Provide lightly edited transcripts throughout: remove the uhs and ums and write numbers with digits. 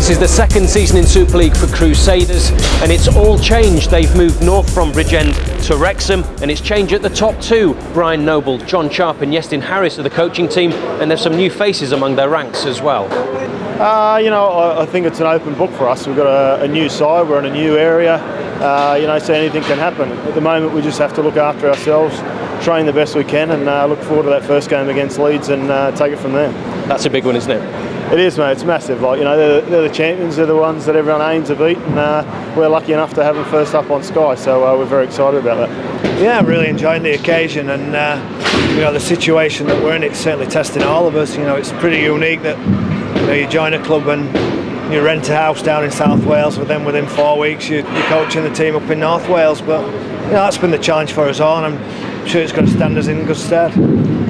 This is the second season in Super League for Crusaders, and it's all changed. They've moved north from Bridgend to Wrexham, and it's changed at the top two. Brian Noble, John Sharp and Iestyn Harris are the coaching team, and there's some new faces among their ranks as well. You know, I think it's an open book for us. We've got a new side, we're in a new area, you know, so anything can happen. At the moment we just have to look after ourselves, train the best we can, and look forward to that first game against Leeds and take it from there. That's a big one, isn't it? It is, mate. It's massive. Like, you know, they're the champions. They're the ones that everyone aims to beat, and we're lucky enough to have them first up on Sky. So we're very excited about that. Yeah, I'm really enjoying the occasion, and you know, the situation that we're in. It's certainly testing all of us. You know, it's pretty unique that you join a club and you rent a house down in South Wales, but then within 4 weeks you're coaching the team up in North Wales. But you know, that's been the challenge for us all, and I'm sure it's going to stand us in good stead.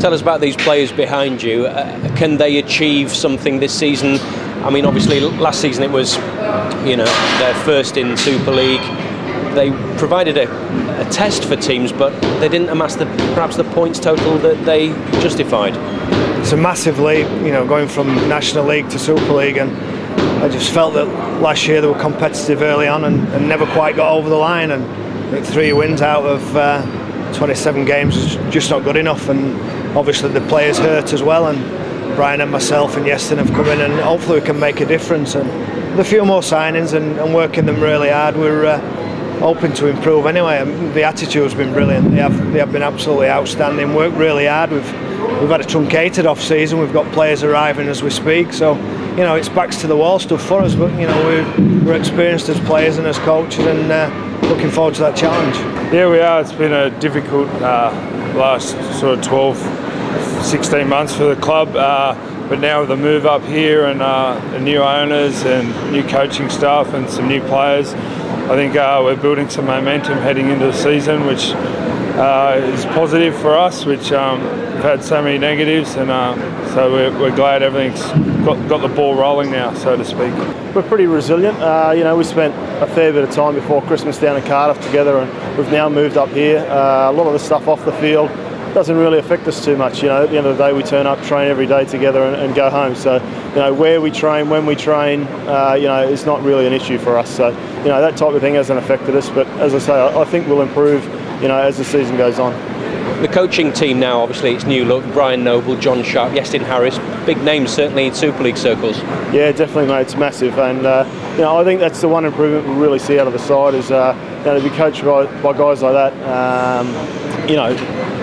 Tell us about these players behind you. Can they achieve something this season? I mean, obviously last season it was, you know, their first in Super League. They provided a test for teams, but they didn't amass perhaps the points total that they justified. It's a massive leap, you know, going from National League to Super League, and I just felt that last year they were competitive early on and never quite got over the line, and I think 3 wins out of 27 games is just not good enough, and obviously the players hurt as well, and Brian and myself and Iestyn have come in, and hopefully we can make a difference. And with a few more signings and working them really hard, we're hoping to improve anyway. The attitude's been brilliant. They have been absolutely outstanding, worked really hard. We've had a truncated off season. We've got players arriving as we speak, so you know, it's backs to the wall stuff for us, but you know, we're experienced as players and as coaches, and looking forward to that challenge. Yeah, we are. It's been a difficult last sort of 16 months for the club, but now with the move up here and the new owners and new coaching staff and some new players, I think we're building some momentum heading into the season, which is positive for us, which we've had so many negatives, and so we're glad everything's got the ball rolling now, so to speak. We're pretty resilient. You know, we spent a fair bit of time before Christmas down in Cardiff together, and we've now moved up here. A lot of the stuff off the field doesn't really affect us too much. You know, at the end of the day, we turn up, train every day together, and go home. So, you know, where we train, when we train, you know, is not really an issue for us. So, you know, that type of thing hasn't affected us. But as I say, I think we'll improve, you know, as the season goes on. The coaching team now, obviously it's new look. Brian Noble, John Sharp, Iestyn Harris, big names certainly in Super League circles. Yeah, definitely, mate. It's massive, and you know, I think that's the one improvement we really see out of the side is you know, to be coached by guys like that. You know,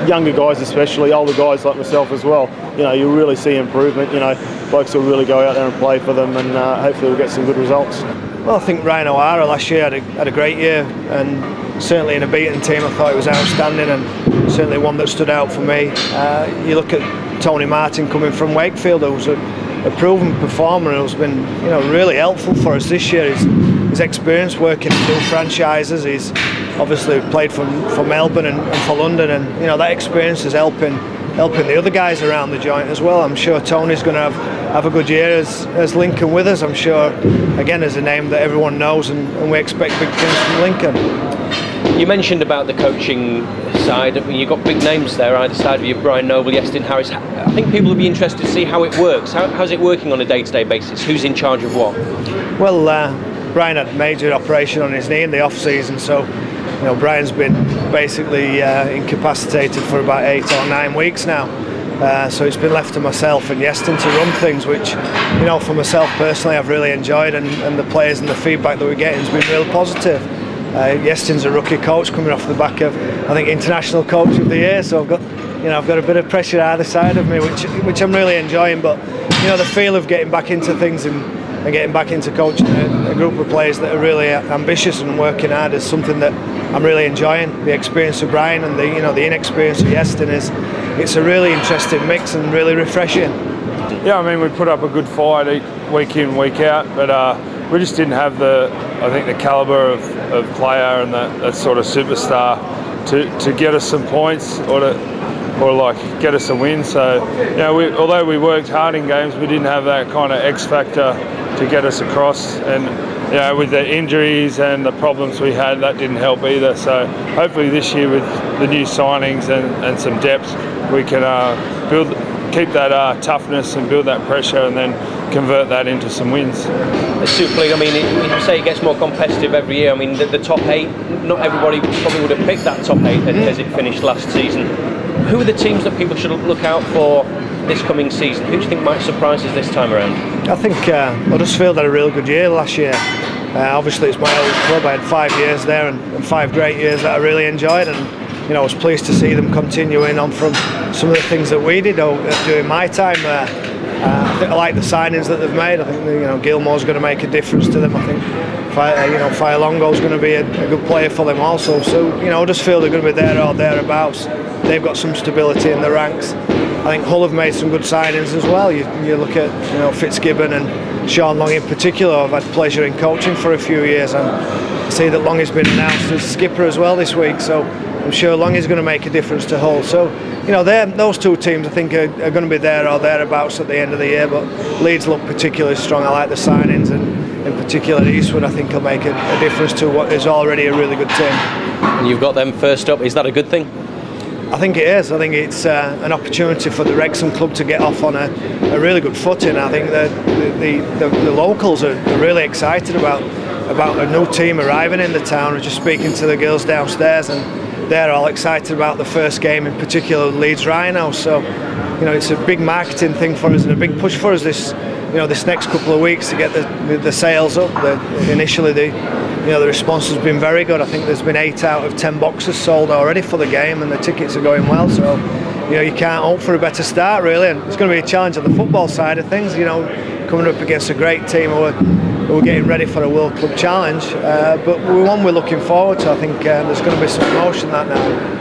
younger guys especially, older guys like myself as well. You know, you really see improvement. You know, blokes will really go out there and play for them, and hopefully we'll get some good results. Well, I think Ryan O'Hara last year had a great year, and certainly in a beaten team I thought it was outstanding, and certainly one that stood out for me. You look at Tony Martin coming from Wakefield, who's a proven performer who's been, you know, really helpful for us this year. His experience working in new franchises, he's obviously played for Melbourne and for London, and you know, that experience is helping the other guys around the joint as well. I'm sure Tony's going to have a good year as Lincoln with us. I'm sure, again, as a name that everyone knows, and we expect big things from Lincoln. You mentioned about the coaching side. I mean, you've got big names there either side of you, Brian Noble, Iestyn Harris. I think people will be interested to see how it works. How's it working on a day-to-day basis? Who's in charge of what? Well, Brian had a major operation on his knee in the off-season, so you know, Brian's been basically incapacitated for about 8 or 9 weeks now. So it's been left to myself and Iestyn to run things, which, you know, for myself personally I've really enjoyed, and the players and the feedback that we're getting has been real positive. Yestyn's a rookie coach coming off the back of, I think, International Coach of the Year, so I've got a bit of pressure either side of me, which I'm really enjoying. But you know, the feel of getting back into things and getting back into coaching a group of players that are really ambitious and working hard is something that I'm really enjoying. The experience of Brian and the inexperience of Iestyn it's a really interesting mix and really refreshing. Yeah, I mean, we put up a good fight week in, week out, but we just didn't have the calibre of player and that sort of superstar to get us some points or like get us a win. So, you know, although we worked hard in games, we didn't have that kind of X factor to get us across. And you know, with the injuries and the problems we had, that didn't help either. So hopefully this year with the new signings and some depth, we can keep that toughness and build that pressure, and then convert that into some wins. The Super League, I mean, you say it gets more competitive every year. I mean, the top 8, not everybody probably would have picked that top 8 as it finished last season. Who are the teams that people should look out for this coming season? Who do you think might surprise us this time around? I think Huddersfield had a real good year last year. Obviously it's my old club. I had 5 years there and 5 great years that I really enjoyed, and I was pleased to see them continuing on from some of the things that we did during my time there. I think I like the signings that they've made. I think Gilmore's going to make a difference to them. I think Fire-Longo's going to be a good player for them also. So Huddersfield are going to be there or thereabouts. They've got some stability in the ranks. I think Hull have made some good signings as well. You look at Fitzgibbon and Sean Long in particular. I've had pleasure in coaching for a few years, and I see that Long has been announced as skipper as well this week. So I'm sure Long is going to make a difference to Hull. So those 2 teams I think are going to be there or thereabouts at the end of the year. But Leeds look particularly strong. I like the signings, and in particular Eastwood I think will make a difference to what is already a really good team. And you've got them first up. Is that a good thing? I think it is. I think it's an opportunity for the Wrexham club to get off on a really good footing. I think that the locals are really excited about a new team arriving in the town. I was just speaking to the girls downstairs, and they're all excited about the first game, in particular Leeds Rhinos. So it's a big marketing thing for us and a big push for us this next couple of weeks to get the sales up. Initially the response has been very good. I think there's been 8 out of 10 boxes sold already for the game, and the tickets are going well. So you can't hope for a better start really, and it's going to be a challenge on the football side of things. Coming up against a great team who are getting ready for a World Club Challenge, but one we're looking forward to. I think there's going to be some emotion that now.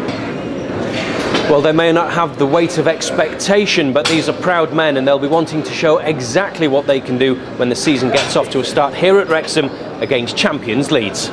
Well, they may not have the weight of expectation, but these are proud men, and they'll be wanting to show exactly what they can do when the season gets off to a start here at Wrexham against champions Leeds.